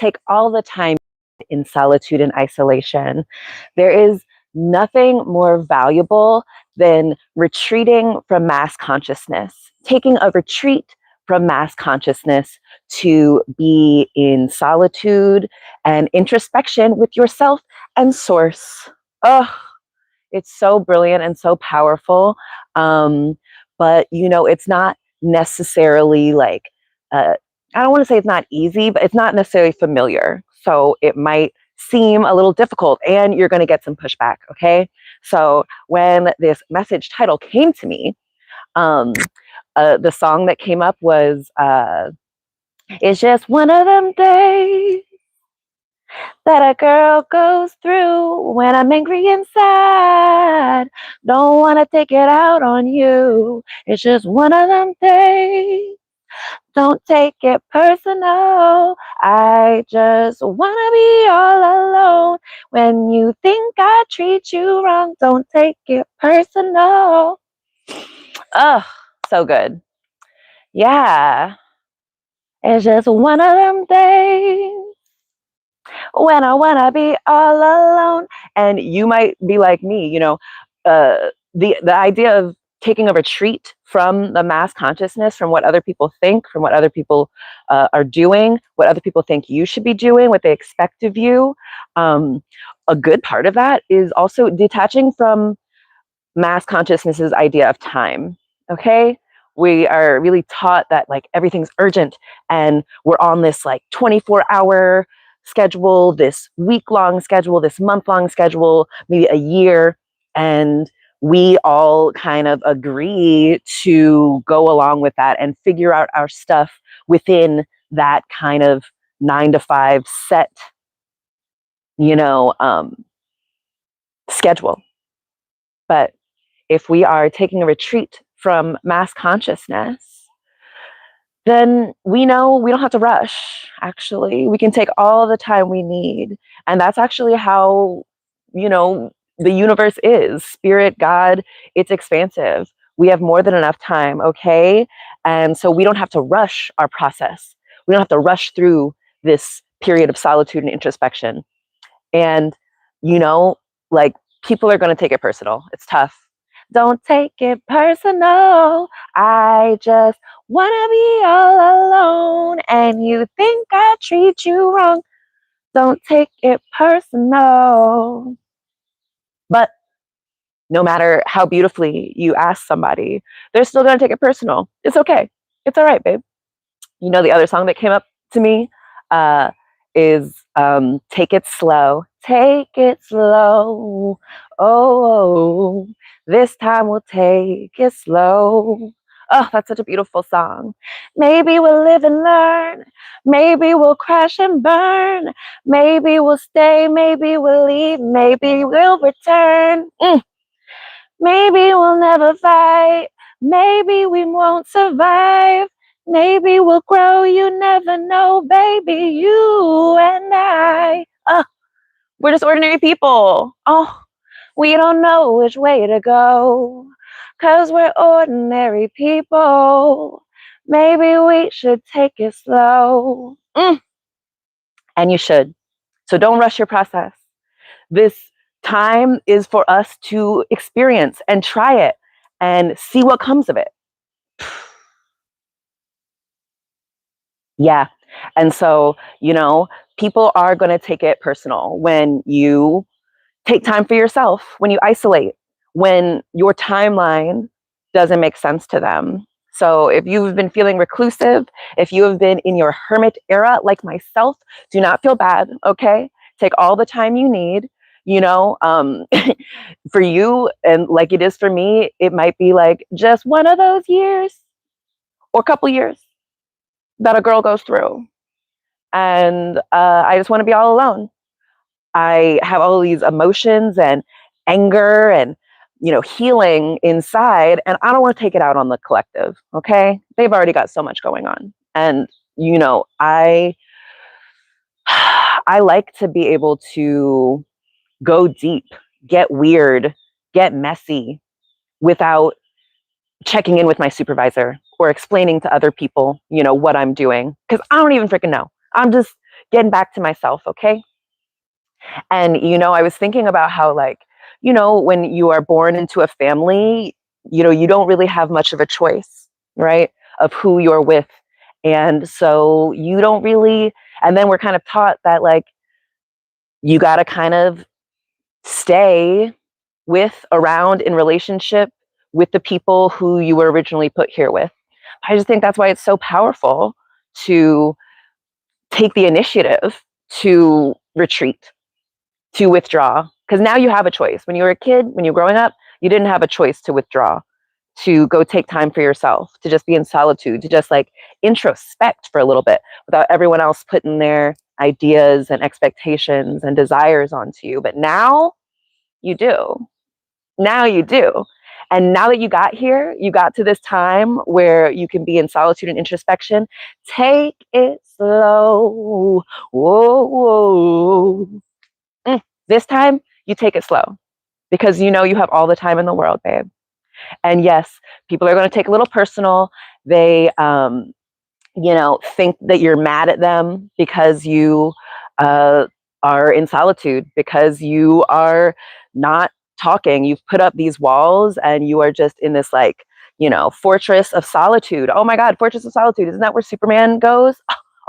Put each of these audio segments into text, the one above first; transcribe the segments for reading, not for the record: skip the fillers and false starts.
take all the time in solitude and isolation. There is nothing more valuable than retreating from mass consciousness, taking a retreat from mass consciousness to be in solitude and introspection with yourself and source. Oh, it's so brilliant and so powerful. But, it's not necessarily like, I don't want to say it's not easy, but it's not necessarily familiar. So it might seem a little difficult and you're going to get some pushback. Okay. So when this message title came to me, the song that came up was, it's just one of them days that a girl goes through when I'm angry inside. Don't want to take it out on you. It's just one of them days. Don't take it personal. I just want to be all alone. When you think I treat you wrong, don't take it personal. Oh, so good. Yeah. It's just one of them days when I want to be all alone. And you might be like me, the idea of taking a retreat from the mass consciousness, from what other people think, from what other people are doing, what other people think you should be doing, what they expect of you. A good part of that is also detaching from mass consciousness's idea of time. Okay. We are really taught that like everything's urgent and we're on this like 24-hour schedule, this week-long schedule, this month-long schedule, maybe a year. And we all kind of agree to go along with that and figure out our stuff within that kind of 9 to 5 set, schedule. But if we are taking a retreat from mass consciousness, then we know we don't have to rush, actually. We can take all the time we need. And that's actually how, the universe is. Spirit, God, it's expansive. We have more than enough time, okay? And so we don't have to rush our process. We don't have to rush through this period of solitude and introspection. And, like people are going to take it personal. It's tough. Don't take it personal. I just want to be all alone. And you think I treat you wrong. Don't take it personal. But no matter how beautifully you ask somebody, they're still going to take it personal. It's okay. It's all right, babe. The other song that came up to me is Take It Slow. Take it slow. Oh, this time we'll take it slow. Oh, that's such a beautiful song. Maybe we'll live and learn. Maybe we'll crash and burn. Maybe we'll stay. Maybe we'll leave. Maybe we'll return. Maybe we'll never fight. Maybe we won't survive. Maybe we'll grow. You never know, baby. You and I. We're just ordinary people. Oh, we don't know which way to go. 'Cause we're ordinary people. Maybe we should take it slow. And you should. So don't rush your process. This time is for us to experience and try it and see what comes of it. Yeah. And so, people are going to take it personal when you take time for yourself, when you isolate, when your timeline doesn't make sense to them. So if you've been feeling reclusive, if you have been in your hermit era like myself, do not feel bad, okay? Take all the time you need, for you, and like it is for me, it might be like just one of those years or couple years that a girl goes through. And I just want to be all alone. I have all these emotions and anger and, healing inside, and I don't want to take it out on the collective. Okay. They've already got so much going on. And, I like to be able to go deep, get weird, get messy without checking in with my supervisor or explaining to other people, what I'm doing. 'Cause I don't even freaking know. I'm just getting back to myself, okay? And, I was thinking about how, like, when you are born into a family, you don't really have much of a choice, right? Of who you're with. And so you don't really, and then we're kind of taught that, like, you got to kind of stay around in relationship with the people who you were originally put here with. I just think that's why it's so powerful to take the initiative to retreat, to withdraw, because now you have a choice. When you were a kid, when you were growing up, you didn't have a choice to withdraw, to go take time for yourself, to just be in solitude, to just like introspect for a little bit without everyone else putting their ideas and expectations and desires onto you. But now you do. Now you do. And now that you got here, you got to this time where you can be in solitude and introspection. Take it slow. Whoa, whoa. This time, you take it slow because you have all the time in the world, babe. And yes, people are going to take a little personal. They, think that you're mad at them because you are in solitude, because you are not talking. You've put up these walls and you are just in this, like, fortress of solitude. Oh my God, fortress of solitude. Isn't that where Superman goes?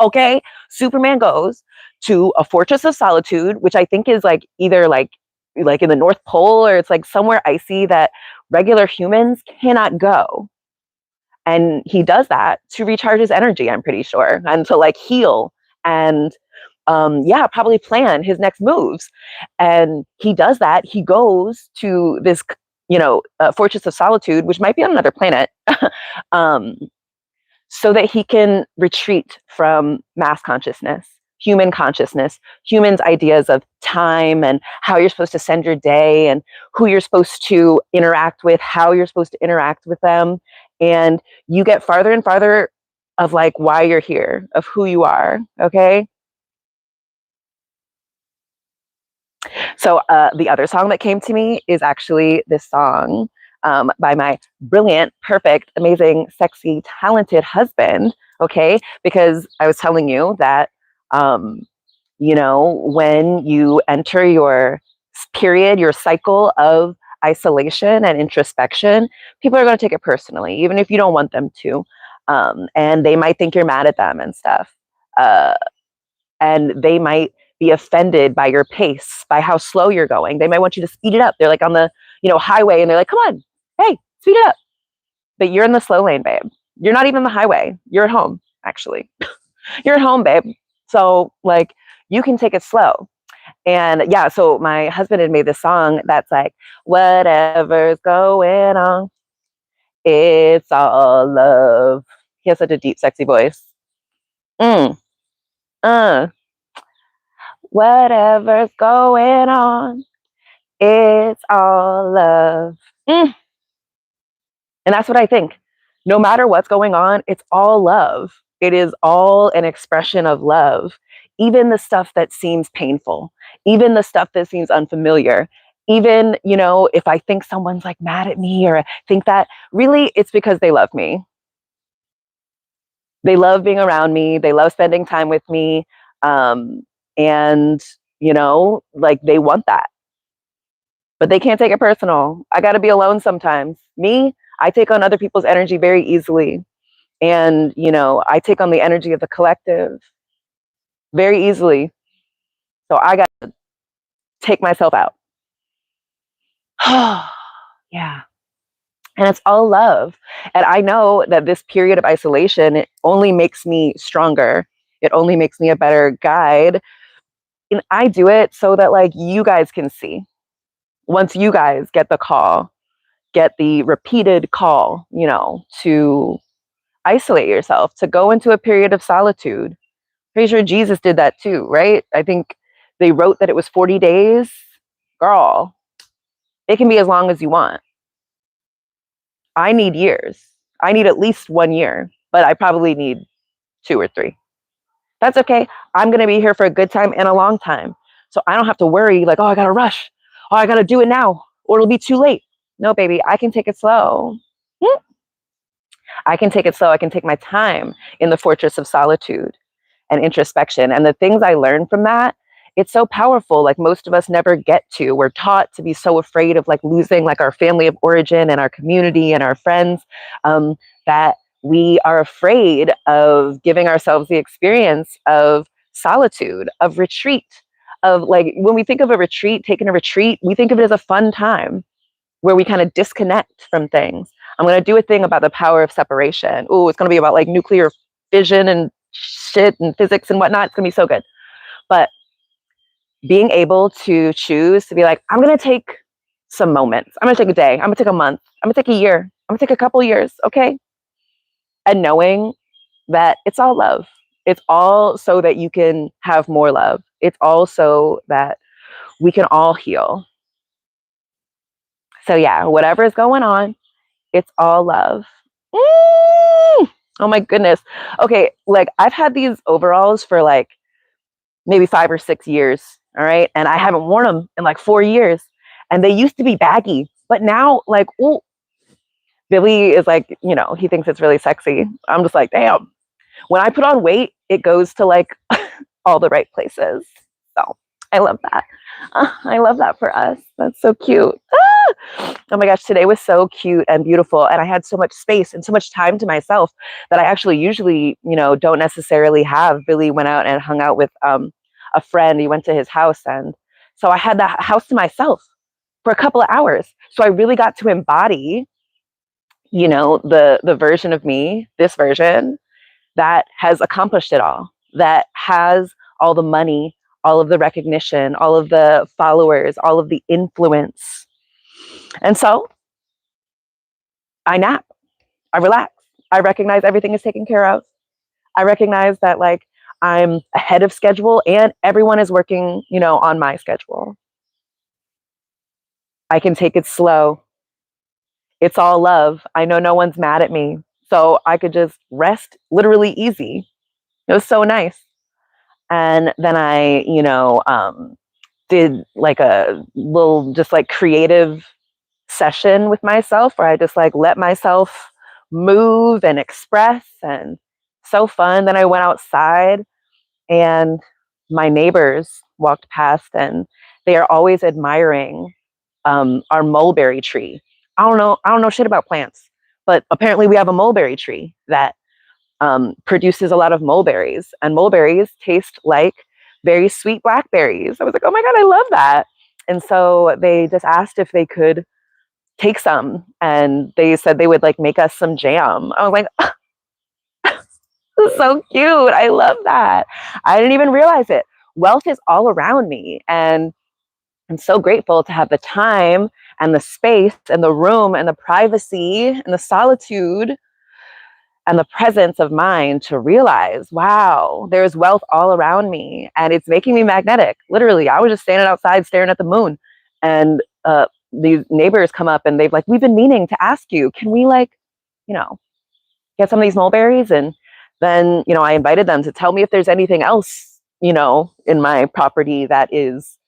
Okay, Superman goes to a fortress of solitude, which I think is like either like in the North Pole, or it's like somewhere icy that regular humans cannot go. And he does that to recharge his energy, I'm pretty sure, and to like heal and probably plan his next moves. And he does that. He goes to this, fortress of solitude, which might be on another planet, um, so that he can retreat from mass consciousness, human consciousness, humans' ideas of time and how you're supposed to send your day and who you're supposed to interact with, how you're supposed to interact with them. And you get farther and farther of like why you're here, of who you are. Okay. So the other song that came to me is actually this song by my brilliant, perfect, amazing, sexy, talented husband. Okay, because I was telling you that, when you enter your period, your cycle of isolation and introspection, people are going to take it personally, even if you don't want them to. And they might think you're mad at them and stuff. And they might be offended by your pace, by how slow you're going. They might want you to speed it up. They're like on the, highway and they're like, come on, hey, speed it up. But you're in the slow lane, babe. You're not even on the highway. You're at home, actually. You're at home, babe. So like you can take it slow. And yeah, so my husband had made this song that's like, whatever's going on, it's all love. He has such a deep, sexy voice. Mm. Whatever's going on, it's all love. Mm. And that's what I think. No matter what's going on, it's all love. It is all an expression of love. Even the stuff that seems painful, even the stuff that seems unfamiliar, even, if I think someone's like mad at me or think that, really, it's because they love me. They love being around me. They love spending time with me. And, like they want that. But they can't take it personal. I got to be alone sometimes. Me, I take on other people's energy very easily. And, I take on the energy of the collective very easily. So I got to take myself out. Yeah. And it's all love. And I know that this period of isolation, it only makes me stronger. It only makes me a better guide. And I do it so that like you guys can see. Once you guys get the call, get the repeated call, to isolate yourself, to go into a period of solitude. Pretty sure Jesus did that too, right? I think they wrote that it was 40 days. Girl, it can be as long as you want. I need years. I need at least 1 year, but I probably need 2 or 3. That's okay. I'm going to be here for a good time and a long time. So I don't have to worry like, oh, I got to rush. Oh, I got to do it now or it'll be too late. No, baby, I can take it slow. I can take it slow. I can take my time in the fortress of solitude. and introspection. And the things I learned from that, it's so powerful. Like most of us never get to. We're taught to be so afraid of like losing like our family of origin and our community and our friends, that we are afraid of giving ourselves the experience of solitude, of retreat, of like when we think of a retreat, taking a retreat, we think of it as a fun time where we kind of disconnect from things. I'm going to do a thing about the power of separation. Oh, it's going to be about like nuclear fission and shit and physics and whatnot. It's going to be so good. But being able to choose to be like, I'm going to take some moments. I'm going to take a day. I'm going to take a month. I'm going to take a year. I'm going to take a couple years. Okay. And knowing that it's all love. It's all so that you can have more love. It's all so that we can all heal. So yeah, whatever is going on, it's all love. Oh my goodness. Okay, like I've had these overalls for like maybe 5 or 6 years. All right. And I haven't worn them in like 4 years. And they used to be baggy. But now, like, ooh, Billy is like, you know, he thinks it's really sexy. I'm just like, damn. When I put on weight, it goes to like all the right places. So I love that. I love that for us. That's so cute. Oh my gosh, today was so cute and beautiful. And I had so much space and so much time to myself that I actually usually, you know, don't necessarily have. Billy went out and hung out with a friend. He went to his house. And so I had the house to myself for a couple of hours. So I really got to embody, you know, the version of me, this version that has accomplished it all, that has all the money, all of the recognition, all of the followers, all of the influence. And so I nap, I relax, I recognize everything is taken care of. I recognize that like I'm ahead of schedule and everyone is working, you know, on my schedule. I can take it slow. It's all love. I know no one's mad at me. So I could just rest literally easy. It was so nice. And then I, you know, did like a little just like creative session with myself where I just like let myself move and express, and so fun. Then I went outside and my neighbors walked past and they are always admiring our mulberry tree. I don't know shit about plants, but apparently we have a mulberry tree that produces a lot of mulberries, and mulberries taste like very sweet blackberries. I was like, oh my God, I love that. And so they just asked if they could take some, and they said they would like make us some jam. I was like, oh, this is so cute. I love that. I didn't even realize it. Wealth is all around me. And I'm so grateful to have the time and the space and the room and the privacy and the solitude and the presence of mind to realize, wow, there's wealth all around me and it's making me magnetic. Literally, I was just standing outside staring at the moon, and these neighbors come up and they've like, we've been meaning to ask you, can we like, you know, get some of these mulberries? And then, you know, I invited them to tell me if there's anything else, you know, in my property that is,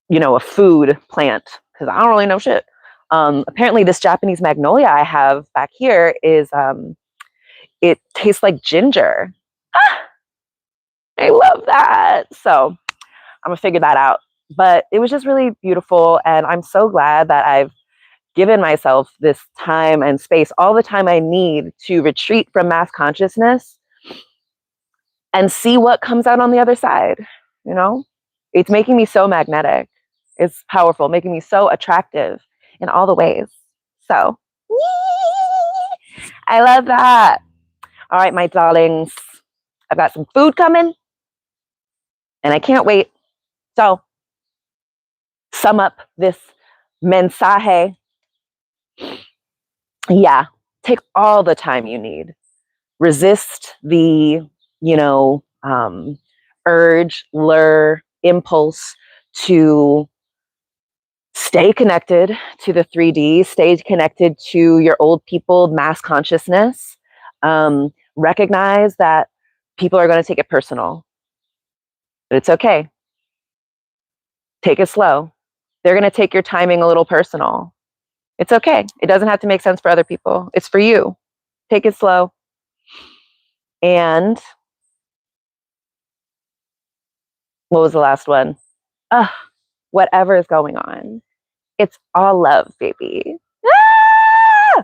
you know, a food plant, because I don't really know shit. Apparently this Japanese magnolia I have back here is, it tastes like ginger. Ah, I love that. So I'm gonna figure that out. But it was just really beautiful. And I'm so glad that I've given myself this time and space, all the time I need to retreat from mass consciousness and see what comes out on the other side. You know, it's making me so magnetic. It's powerful, making me so attractive in all the ways. So I love that. All right, my darlings, I've got some food coming and I can't wait. So, sum up this mensaje. Yeah, take all the time you need. Resist the, you know, urge, lure, impulse to stay connected to the 3D, stay connected to your old people, mass consciousness. Recognize that people are going to take it personal, but it's okay. Take it slow. They're going to take your timing a little personal. It's okay. It doesn't have to make sense for other people. It's for you. Take it slow. And What was the last one? Ugh, whatever is going on. It's all love, baby. Ah!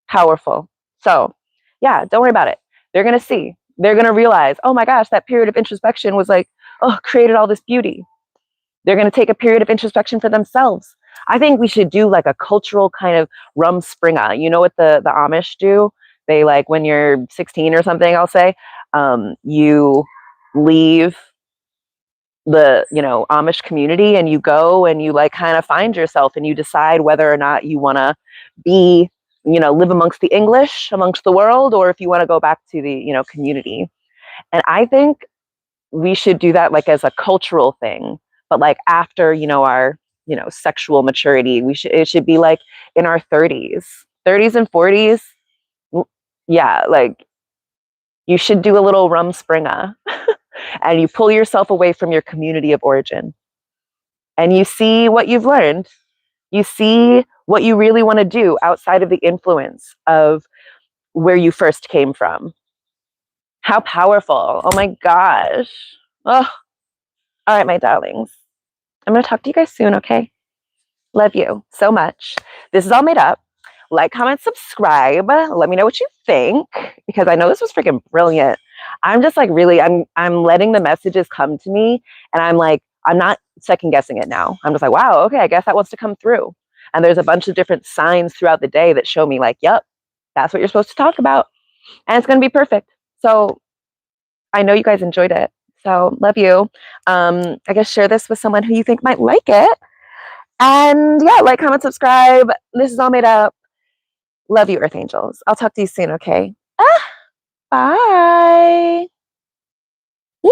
Powerful. So, yeah, don't worry about it. They're going to see. They're going to realize, oh my gosh, that period of introspection was like, oh, created all this beauty. They're going to take a period of introspection for themselves. I think we should do like a cultural kind of rumspringa. You know what the Amish do? They like when you're 16 or something, I'll say, you leave the Amish community and you go and you like kind of find yourself and you decide whether or not you want to be live amongst the English, amongst the world, or if you want to go back to the community. And I think we should do that like as a cultural thing, but like after our sexual maturity, it should be like in our 30s and 40s. Yeah, like you should do a little rumspringa and you pull yourself away from your community of origin and you see what you've learned. You see what you really want to do outside of the influence of where you first came from. How powerful. Oh my gosh. Oh, all right, my darlings. I'm going to talk to you guys soon, okay? Love you so much. This is all made up. Like, comment, subscribe. Let me know what you think because I know this was freaking brilliant. I'm just like really, I'm letting the messages come to me and I'm like, I'm not second guessing it now. I'm just like, wow, okay, I guess that wants to come through. And there's a bunch of different signs throughout the day that show me like, yep, that's what you're supposed to talk about. And it's going to be perfect. So I know you guys enjoyed it. So love you. I guess share this with someone who you think might like it. And yeah, like, comment, subscribe. This is all made up. Love you, Earth Angels. I'll talk to you soon, okay? Bye. Woo!